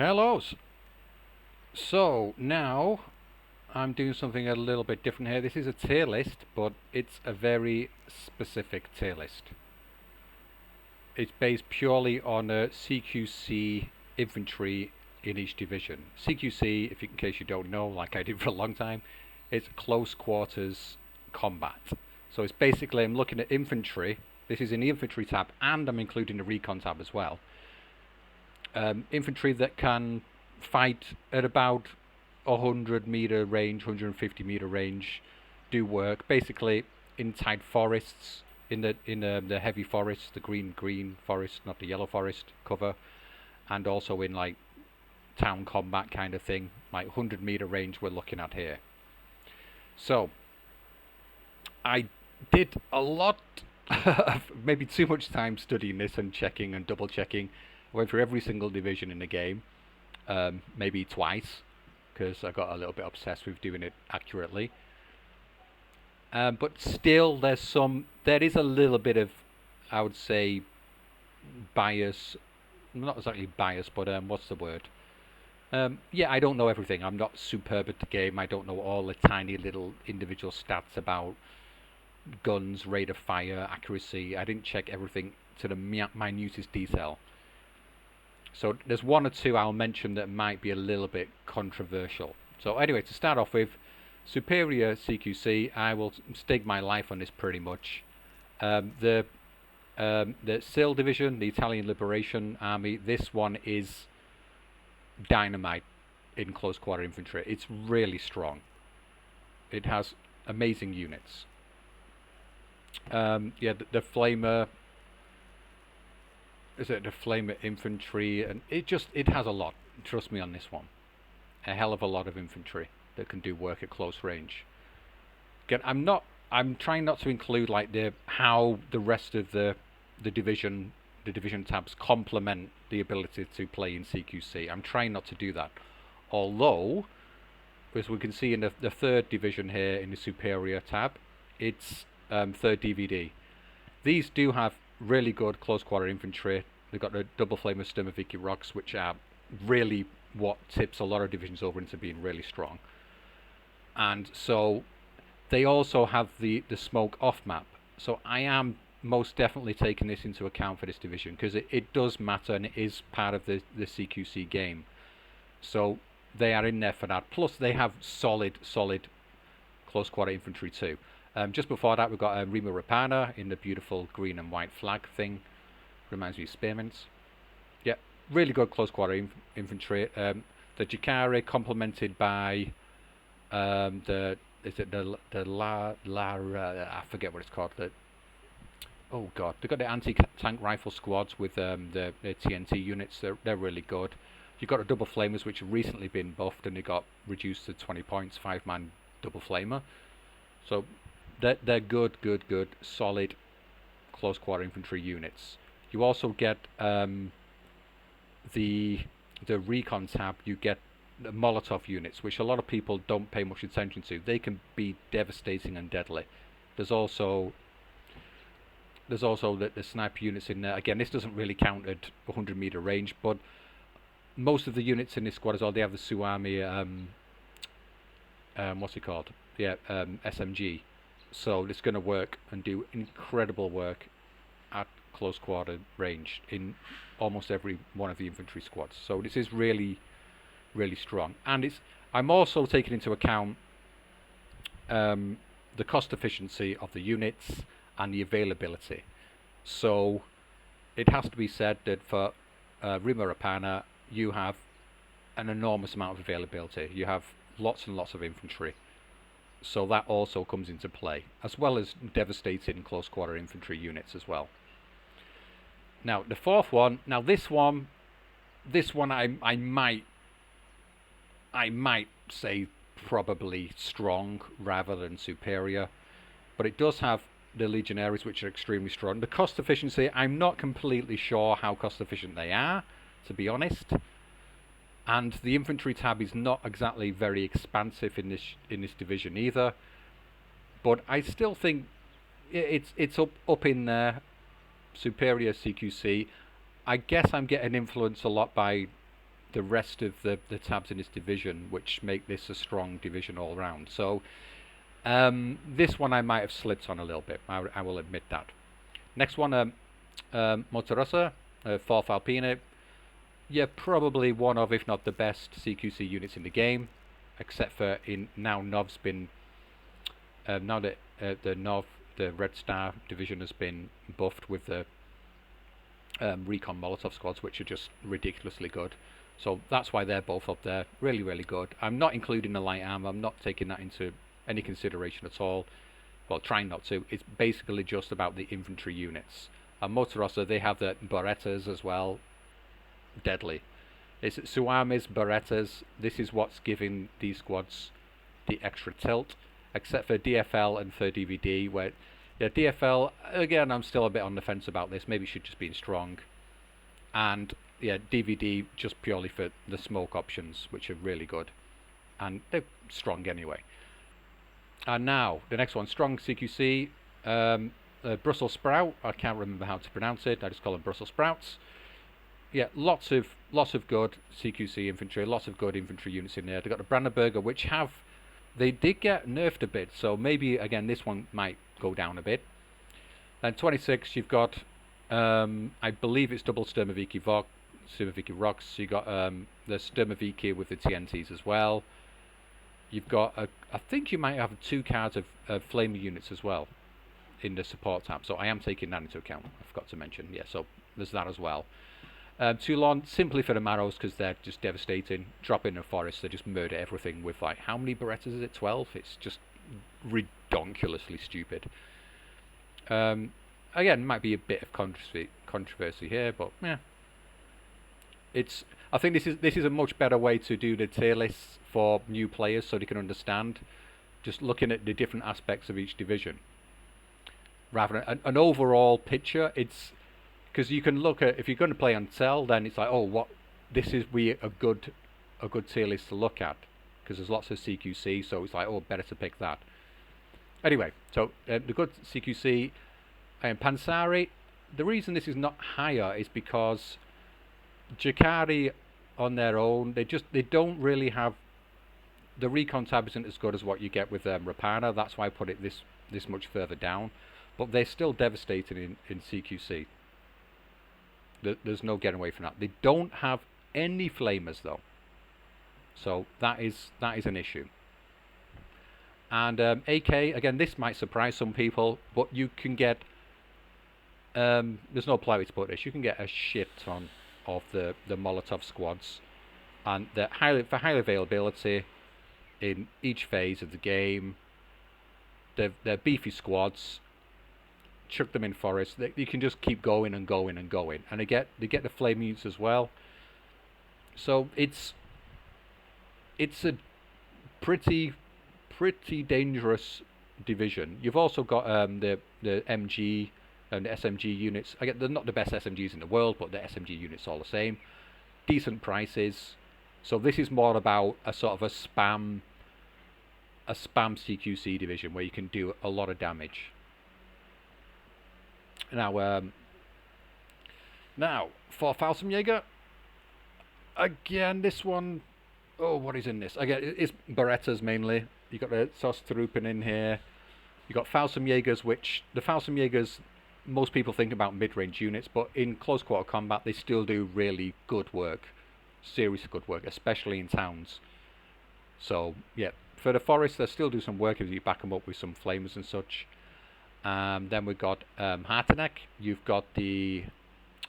Hello. So now I'm doing something a little bit different here. This is a tier list, but it's a very specific tier list. It's based purely on a CQC infantry in each division. CQC, in case you don't know, like I did for a long time, it's close quarters combat. So it's basically, I'm looking at infantry. This is in the infantry tab, and I'm including the recon tab as well. Infantry that can fight at about 100-meter range, 150-meter range, do work basically in tight forests, in the heavy forests, the green forest, not the yellow forest cover, and also in like town combat kind of thing, like 100-meter range we're looking at here. So I did a lot, maybe too much time studying this and checking and double checking. I went through every single division in the game, maybe twice, because I got a little bit obsessed with doing it accurately. But still, there is a little bit of, I would say, bias. Not exactly bias, but what's the word? Yeah, I don't know everything. I'm not superb at the game. I don't know all the tiny little individual stats about guns, rate of fire, accuracy. I didn't check everything to the minutest detail. So there's one or two I'll mention that might be a little bit controversial. So anyway, to start off with, superior CQC, I will stake my life on this pretty much. The SIL division, the Italian Liberation Army, this one is dynamite in close quarter infantry. It's really strong. It has amazing units. Yeah, the Flamer. Is it the Flamer infantry? And it has a lot. Trust me on this one. A hell of a lot of infantry that can do work at close range. Again, I'm trying not to include like how the rest of the division tabs complement the ability to play in CQC. I'm trying not to do that. Although, as we can see in the third division here in the superior tab, it's third DVD. These do have really good close quarter infantry. They've got the double flamer Sturmoviki rocks, which are really what tips a lot of divisions over into being really strong. And so they also have the smoke off map. So I am most definitely taking this into account for this division, because it does matter and it is part of the CQC game. So they are in there for that. Plus they have solid close quarter infantry too. Just before that, we've got Rima Rapana in the beautiful green and white flag thing. Reminds me of spearments. Yeah, really good close quarter infantry. The Jikari complemented by I forget what it's called. Oh god, they've got the anti-tank rifle squads with the TNT units. They're really good. You've got the double flamers, which have recently been buffed and they got reduced to 20 points, 5-man double flamer. So they're good, solid close quarter infantry units. You also get the recon tab. You get the Molotov units, which a lot of people don't pay much attention to. They can be devastating and deadly. There's also the sniper units in there. Again, this doesn't really count at 100-meter range, but most of the units in this squad as well, they have the Suami, what's it called? Yeah, SMG. So it's going to work and do incredible work at close quarter range in almost every one of the infantry squads. So this is really strong. And I'm also taking into account the cost efficiency of the units and the availability. So it has to be said that for Rima Rapana, you have an enormous amount of availability. You have lots and lots of infantry. So that also comes into play, as well as devastating close quarter infantry units as well. Now the fourth one. Now this one I might say probably strong rather than superior, but it does have the Legionaries, which are extremely strong. The cost efficiency, I'm not completely sure how cost efficient they are, to be honest. And the infantry tab is not exactly very expansive in this division either. But I still think it's up in there. Superior CQC. I guess I'm getting influenced a lot by the rest of the tabs in this division, which make this a strong division all round. So this one I might have slipped on a little bit. I will admit that. Next one, Motorosa, 4th Alpine. Yeah, probably one of, if not the best, CQC units in the game, except for now Nov's been now that the Nov, the Red Star division, has been buffed with the Recon Molotov squads, which are just ridiculously good. So that's why they're both up there. Really, really good. I'm not including the light armor. I'm not taking that into any consideration at all. Well, trying not to. It's basically just about the infantry units. And Motorosa, they have the Berettas as well. Deadly. It's Suamis, Berettas. This is what's giving these squads the extra tilt. Except for DFL and for DVD, where DFL, again, I'm still a bit on the fence about this. Maybe it should just be strong. And yeah, DVD just purely for the smoke options, which are really good. And they're strong anyway. And now, the next one, strong CQC, Brussels Sprout. I can't remember how to pronounce it. I just call them Brussels Sprouts. Yeah, lots of good CQC infantry, lots of good infantry units in there. They've got the Brandenburger, which they did get nerfed a bit, so maybe, again, this one might go down a bit. And 26, you've got, I believe it's double Sturmoviki Rocks. So you've got the Sturmoviki with the TNTs as well. You've got, I think you might have 2 cards of flamer units as well in the support tab. So I am taking that into account. I forgot to mention. Yeah, so there's that as well. Toulon, simply for the Marrows, because they're just devastating. Drop in a forest, they just murder everything with, like, how many Berettas is it? 12? It's just redonkulously stupid. Again, might be a bit of controversy here, but yeah. I think this is a much better way to do the tier lists for new players, so they can understand. Just looking at the different aspects of each division, rather than an overall picture. It's because you can look at, if you're going to play on Cell, then it's like, oh, this is a good tier list to look at, because there's lots of CQC, so it's like, oh, better to pick that. Anyway, so the good CQC and Pansari. The reason this is not higher is because Jakari on their own, they don't really have, the recon tab isn't as good as what you get with Rapana. That's why I put it this much further down. But they're still devastating in CQC. There's no getting away from that. They don't have any flamers though, so that is an issue. And AK, again, this might surprise some people, but you can get there's no polite way to put this. You can get a shit ton of the Molotov squads, and they're for high availability in each phase of the game. They're beefy squads. Chuck them in forests. You can just keep going and going and going, and they get the flame units as well. So it's a pretty dangerous division. You've also got the MG and the SMG units. Again, they're not the best SMGs in the world, but the SMG units are all the same. Decent prices. So this is more about a sort of a spam CQC division where you can do a lot of damage. Now for Fallschirmjäger, again, this one, oh, what is in this? Again, it's Berettas mainly. You got the Sostruppen in here. You got Fallschirmjägers, which the Fallschirmjägers, most people think about mid-range units, but in close quarter combat they still do really good work, serious good work, especially in towns. So yeah, for the forest they still do some work if you back them up with some flamers and such. Then we've got Harteneck. You've got the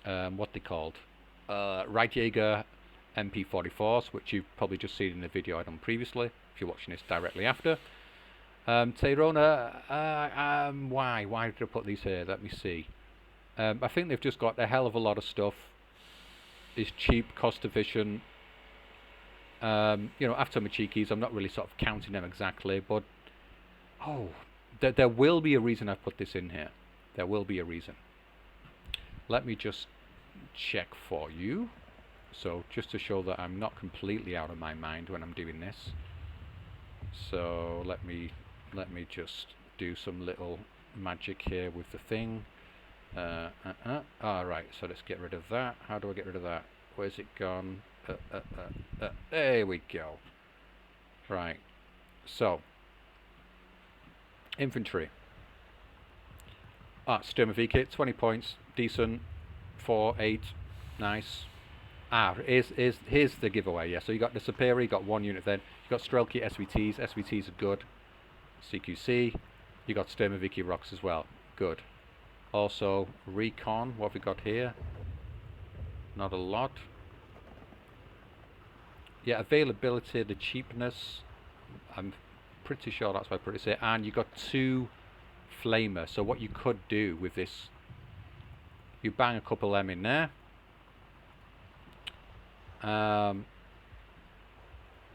what they called Reitjäger MP44s, which you've probably just seen in the video I done previously if you're watching this directly after. Teirona, why did I put these here? Let me see. I think they've just got a hell of a lot of stuff. It's cheap, cost efficient. After Machikis, I'm not really sort of counting them exactly, but there will be a reason I've put this in here. There will be a reason. Let me just check for you. So just to show that I'm not completely out of my mind when I'm doing this. So let me just do some little magic here with the thing. Alright, so let's get rid of that. How do I get rid of that? Where's it gone? There we go. Right. So, infantry. Sturmovik, 20 points, decent. 4, 8, nice. Here's the giveaway, yeah. So you got the Superi, you got 1 unit then. You got Strelki SVTs, SVTs are good. CQC, you got Sturmoviki Rocks as well, good. Also, Recon, what have we got here? Not a lot. Yeah, availability, the cheapness, I'm pretty sure that's what I put it. And you got 2 Flamer, so what you could do with this, you bang a couple of them in there.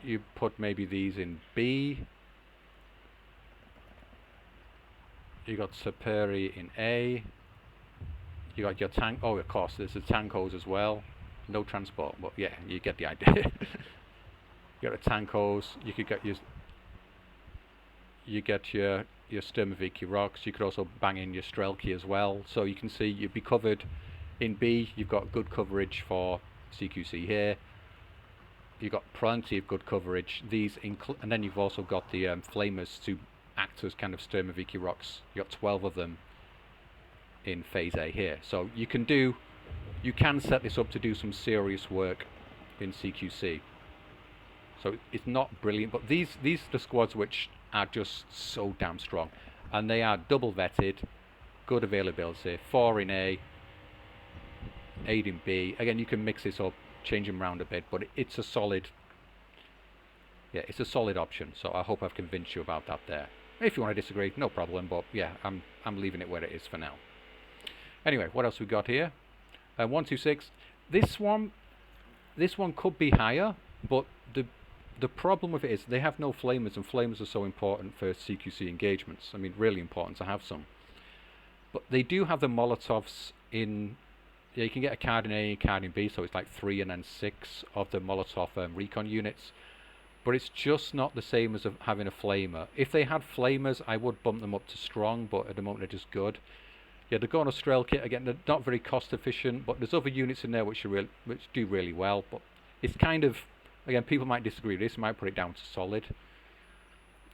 You put maybe these in B. You got Superi in A. You got your tank. Oh, of course, there's the tankos as well. No transport, but yeah, you get the idea. You got the tankos. You could get your. You get your Sturmoviki Rocks. You could also bang in your Strelki as well. So you can see you'd be covered. In B, you've got good coverage for CQC here. You've got plenty of good coverage. And then you've also got the Flamers to act as kind of Sturmoviki Rocks. You got 12 of them in Phase A here. So you can set this up to do some serious work in CQC. So it's not brilliant, but these are the squads which are just so damn strong, and they are double vetted, good availability. 4 in A, 8 in B. Again, you can mix this up, change them around a bit, but it's a solid. Yeah, it's a solid option. So I hope I've convinced you about that there. If you want to disagree, no problem. But yeah, I'm leaving it where it is for now. Anyway, what else we got here? 126. This one could be higher, but the problem with it is they have no flamers, and flamers are so important for CQC engagements. I mean, really important to have some. But they do have the Molotovs in. Yeah, you can get a card in A and a card in B, so it's like 3 and then 6 of the Molotov recon units. But it's just not the same as having a flamer. If they had flamers, I would bump them up to strong, but at the moment they're just good. Yeah, the Gorno Strel kit, again, they're not very cost efficient, but there's other units in there which do really well. But it's kind of, again, people might disagree with this, might put it down to solid.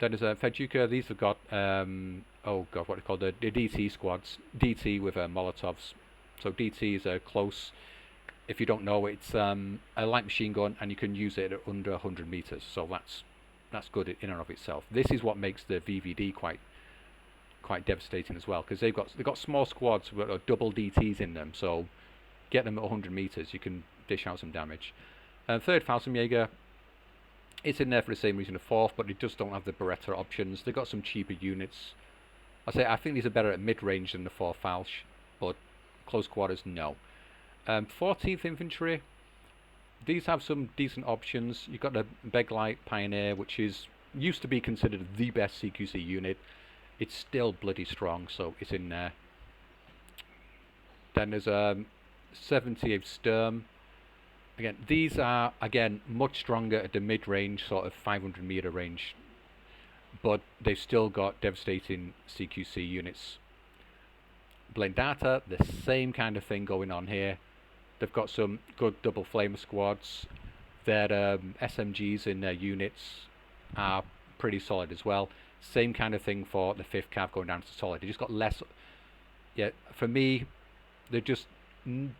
Then there's a Fejuka. These have got, oh god, what are they called? The DT squads. DT with Molotovs. So DT is a close, if you don't know, it's a light machine gun, and you can use it at under 100 meters. So that's good in and of itself. This is what makes the VVD quite devastating as well, because they've got small squads with double DTs in them. So get them at 100 meters, you can dish out some damage. Third Fallschirmjäger, it's in there for the same reason as fourth, but they just don't have the Beretta options. They've got some cheaper units. I think these are better at mid-range than the 4th Falsch, but close quarters, no. 14th Infantry, these have some decent options. You've got the Beglite Pioneer, which used to be considered the best CQC unit. It's still bloody strong, so it's in there. Then there's 78th Sturm. Again, these are much stronger at the mid-range, sort of 500 meter range, but they've still got devastating CQC units. Blindata, the same kind of thing going on here. They've got some good double flamer squads. Their SMGs in their units are pretty solid as well. Same kind of thing for the 5th Cav going down to solid. They just got less. Yeah, for me, they just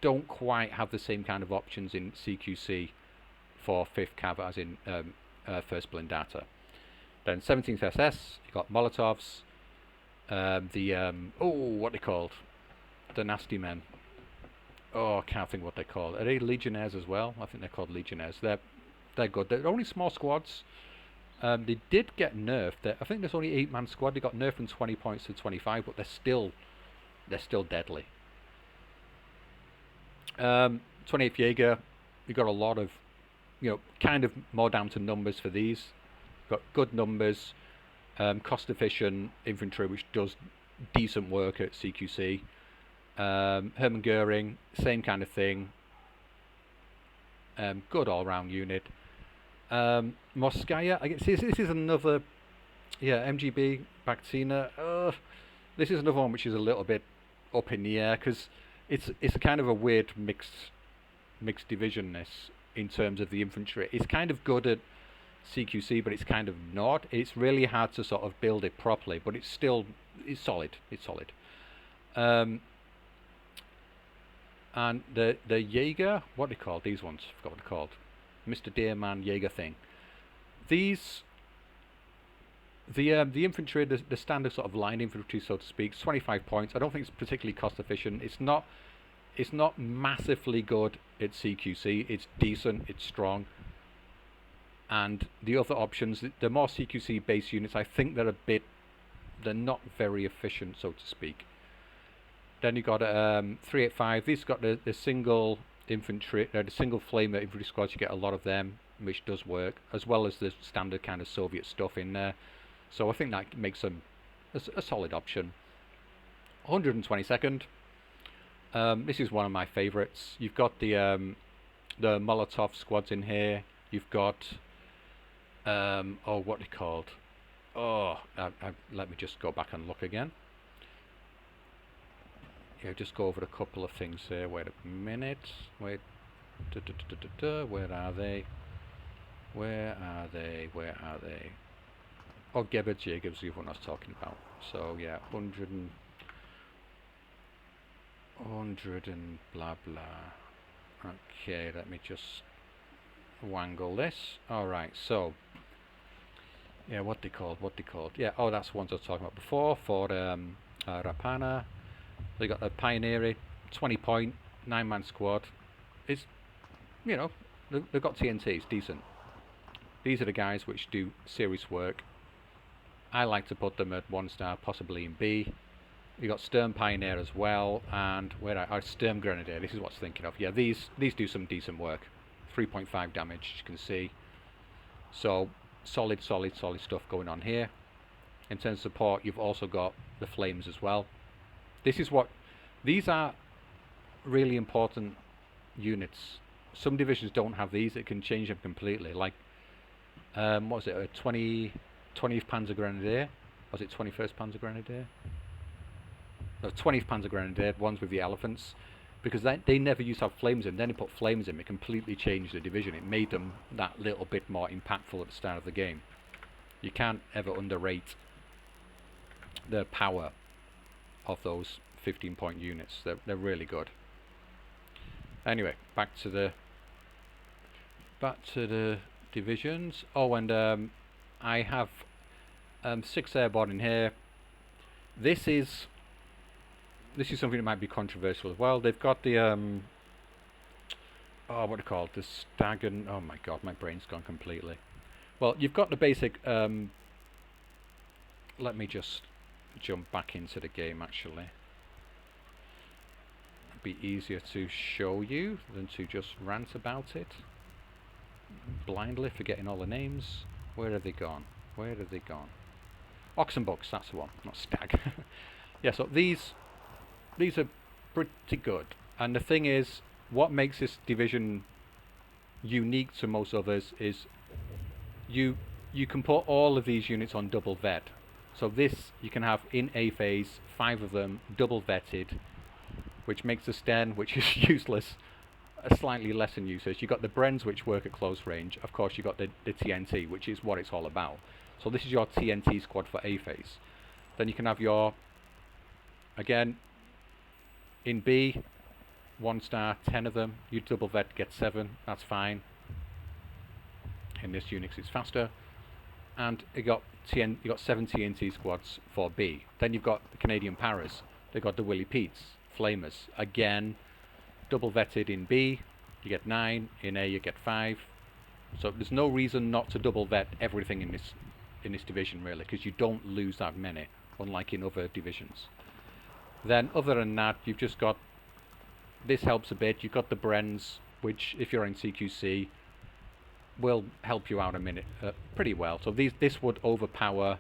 don't quite have the same kind of options in CQC for 5th Cav as in 1st Blindata. Then 17th SS, you got Molotovs. What they called? The Nasty Men. Oh, I can't think what they're called. Are they Legionnaires as well? I think they're called Legionnaires. They're good. They're only small squads. They did get nerfed. I think there's only 8-man squad. They got nerfed from 20 points to 25, but they're still deadly. 28th Jaeger, you got a lot of, kind of more down to numbers for these. Got good numbers, cost efficient infantry which does decent work at CQC. Hermann Goering, same kind of thing. Good all-round unit. Morskaya, I guess this is another, MGB Baktina. This is another one which is a little bit up in the air, because it's a kind of a weird mixed division. This in terms of the infantry. It's kind of good at CQC, but it's kind of not. It's really hard to sort of build it properly, but it's solid. It's solid. And the Jaeger, what are they called? These ones, I forgot what they're called. Mr. Deerman Jaeger thing. These, the infantry, the standard sort of line infantry, so to speak, 25 points. I don't think it's particularly cost efficient. It's not massively good at CQC. It's decent. It's strong. And the other options, the more CQC based units, I think they're not very efficient, so to speak. Then you got 385. These got the single infantry, the single flamer infantry squads. You get a lot of them, which does work, as well as the standard kind of Soviet stuff in there. So I think that makes them a solid option. 122nd. This is one of my favourites. You've got the Molotov squads in here. You've got what are they called? Let me just go back and look again. Yeah, just go over a couple of things here. Wait a minute. Wait. Where are they? Where are they? Where are they? Oh, Gebbard Jaegers is what I was talking about. So yeah, 100 and blah blah. Okay, let me just wangle this. Alright, so yeah, what they called? Yeah, oh, that's the ones I was talking about before for Rapana. They got a Pioneer, 20 point, 9-man squad. It's, you know, they've got TNTs, decent. These are the guys which do serious work. I like to put them at 1 star, possibly in B. You got Sturm Pioneer as well, and Sturm Grenadier. This is what I was thinking of. Yeah, these do some decent work. 3.5 damage, you can see. So solid stuff going on here. In terms of support, you've also got the flames as well. These are really important units. Some divisions don't have these. It can change them completely. Like, what was it? A 20th Panzer Grenadier? Was it 21st Panzer Grenadier? No, 20th Panzer Grenadier. Ones with the elephants, because they never used to have flames in. Then they put flames in. It completely changed the division. It made them that little bit more impactful at the start of the game. You can't ever underrate the power of those 15-point units. They're really good. Anyway, back to the divisions. Oh, and I have 6 airborne in here. This is something that might be controversial as well. They've got the what are they called? The Stagen. Oh my god, my brain's gone completely. Well, you've got the basic. Let me just jump back into the game. Actually, it'd be easier to show you than to just rant about it blindly, forgetting all the names. Where have they gone? Oxenbucks, that's the one, not Stag. Yeah, so these are pretty good. And the thing is, what makes this division unique to most others is you can put all of these units on double vet. So this, you can have in A phase, 5 of them double vetted, which makes the Sten, which is useless, a slightly less in usage. You've got the Brens, which work at close range. Of course, you've got the TNT, which is what it's all about. So this is your TNT squad for A phase. Then you can have your, again, in B, 1 star, 10 of them. You double vet, get 7. That's fine. In this Unix, it's faster. And you got 7 TNT squads for B. Then you've got the Canadian Paras. They've got the Willie Pete's, Flamers. Again, double vetted in B, you get 9. In A, you get 5. So there's no reason not to double vet everything in this division, really, because you don't lose that many, unlike in other divisions. Then, other than that, you've just got, this helps a bit. You've got the Brens, which, if you're in CQC, will help you out a minute pretty well. So this would overpower,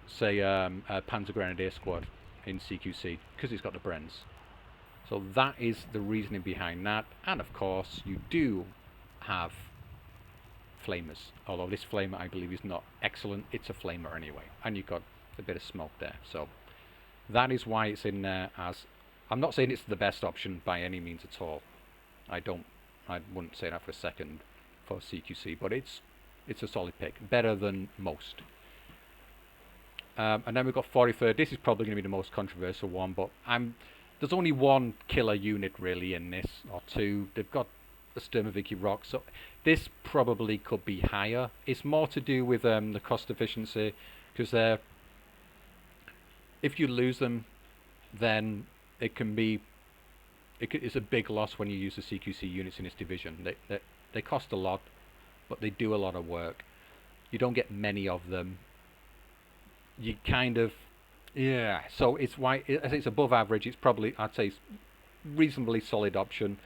say, a Panzer Grenadier squad in CQC, because it's got the Brens. So that is the reasoning behind that. And of course, you do have flamers. Although this flamer, I believe, is not excellent. It's a flamer anyway. And you've got a bit of smoke there. So that is why it's in there as... I'm not saying it's the best option by any means at all. I don't I wouldn't say that for a second for CQC, but it's a solid pick, better than most. And then we've got 43rd. This is probably going to be the most controversial one, but there's only one killer unit really in this, or two. They've got the Sturmoviki Rock, so this probably could be higher. It's more to do with the cost efficiency, because if you lose them, then it can be it's a big loss when you use the CQC units in this division. They cost a lot, but they do a lot of work. You don't get many of them. You kind of, yeah. So it's why it's above average. It's probably, I'd say, reasonably solid option.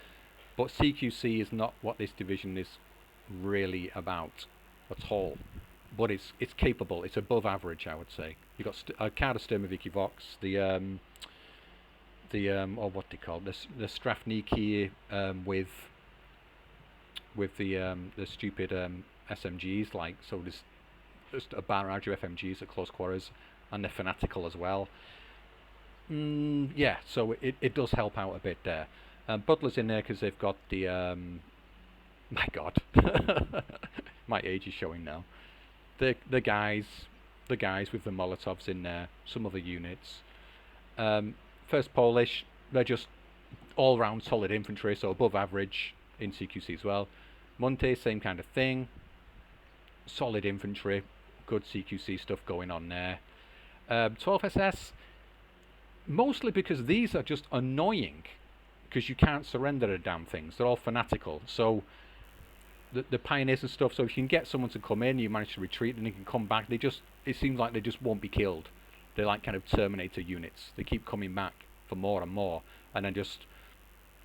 But CQC is not what this division is really about at all. But it's capable. It's above average, I would say. You got a card of Sturmoviki Vox, or what they call it, the Strafniki with the stupid SMGs, like, so there's just a barrage of FMGs at close quarters, and they're fanatical as well. Yeah, so it does help out a bit there. Butler's in there because they've got the my god, my age is showing now. The guys with the Molotovs in there, some other units. First Polish, they're just all round solid infantry, so above average in CQC as well. Monte, same kind of thing, solid infantry, good CQC stuff going on there. 12 SS, mostly because these are just annoying, because you can't surrender the damn things. They're all fanatical. So the pioneers and stuff, so if you can get someone to come in, you manage to retreat and they can come back, it seems like they just won't be killed. They're like kind of Terminator units. They keep coming back for more and more, and then just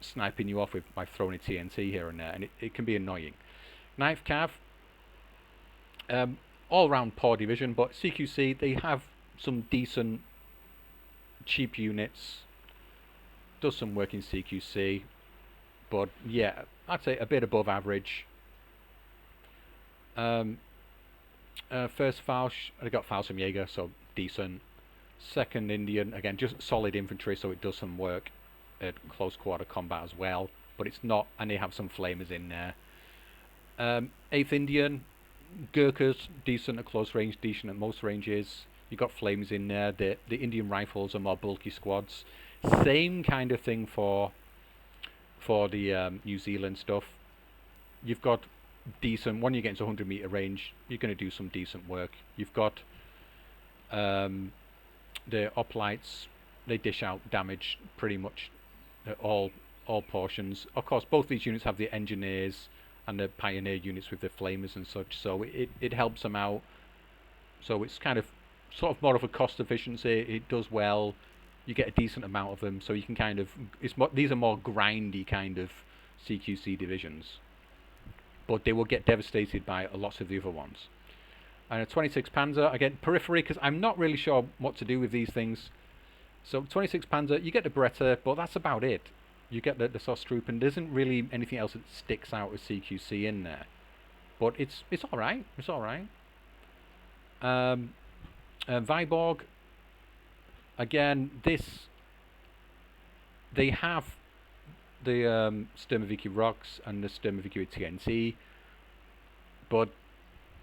sniping you off by throwing a TNT here and there, and it can be annoying. Knife Cav, all round poor division, but CQC, they have some decent cheap units, does some work in CQC, but yeah, I'd say a bit above average. First Fausch, I got Faust from Jaeger, so decent. Second Indian, again, just solid infantry, so it does some work at close quarter combat as well, but it's not, and they have some flamers in there. 8th Indian, Gurkhas, decent at close range, decent at most ranges. You got flames in there. The Indian rifles are more bulky squads. Same kind of thing for the New Zealand stuff. You've got decent, when you get into 100 meter range, you're going to do some decent work. You've got the Oplites, they dish out damage pretty much at all portions. Of course, both these units have the engineers and the pioneer units with the flamers and such, so it helps them out. So it's kind of sort of more of a cost efficiency. It does well. You get a decent amount of them, so you can kind of, these are more grindy kind of CQC divisions, but they will get devastated by lots of the other ones. And a 26 Panzer, again, periphery, because I'm not really sure what to do with these things. So 26 Panzer, you get the Beretta, but that's about it. You get the Sostroop, and there isn't really anything else that sticks out as CQC in there. But it's alright, it's alright. Viborg, again, they have the Sturmoviki Rocks and the Sturmoviki TNT, but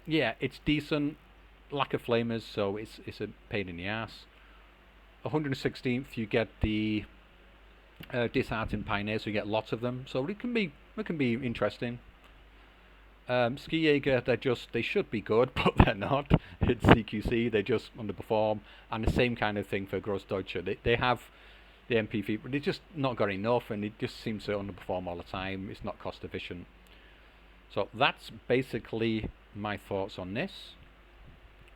yeah, it's decent. Lack of flamers, so it's a pain in the ass. 116th, you get the disheartened pioneers, so you get lots of them, so it can be interesting. Ski Jaeger, they should be good, but they're not. It's CQC, they just underperform, and the same kind of thing for Grossdeutsche. They have the MPV, but they just not got enough, and it just seems to underperform all the time. It's not cost efficient. So that's basically my thoughts on this.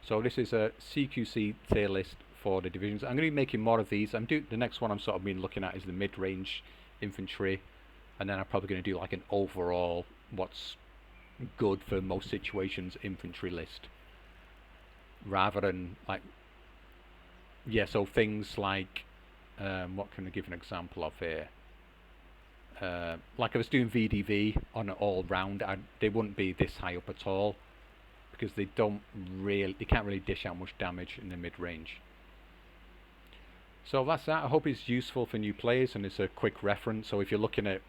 So this is a CQC tier list for the divisions. I'm going to be making more of these. The next one I'm sort of been looking at is the mid-range infantry, and then I'm probably going to do like an overall what's good for most situations infantry list, rather than like, yeah, so things like what can I give an example of here? Like I was doing VDV on an all round, they wouldn't be this high up at all, because they can't really dish out much damage in the mid range. So that's that. I hope it's useful for new players, and it's a quick reference. So if you're looking at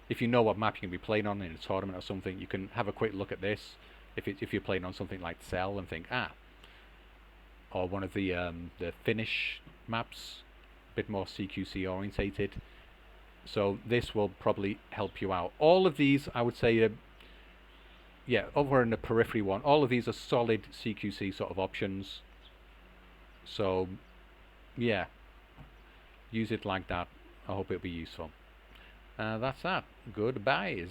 if you know what map you're going to be playing on in a tournament or something, you can have a quick look at this. If you're playing on something like Cell and think, or one of the Finnish maps, a bit more CQC orientated. So this will probably help you out. All of these, I would say, yeah, over in the periphery one, all of these are solid CQC sort of options. So, yeah, use it like that. I hope it'll be useful. That's that. Goodbyes.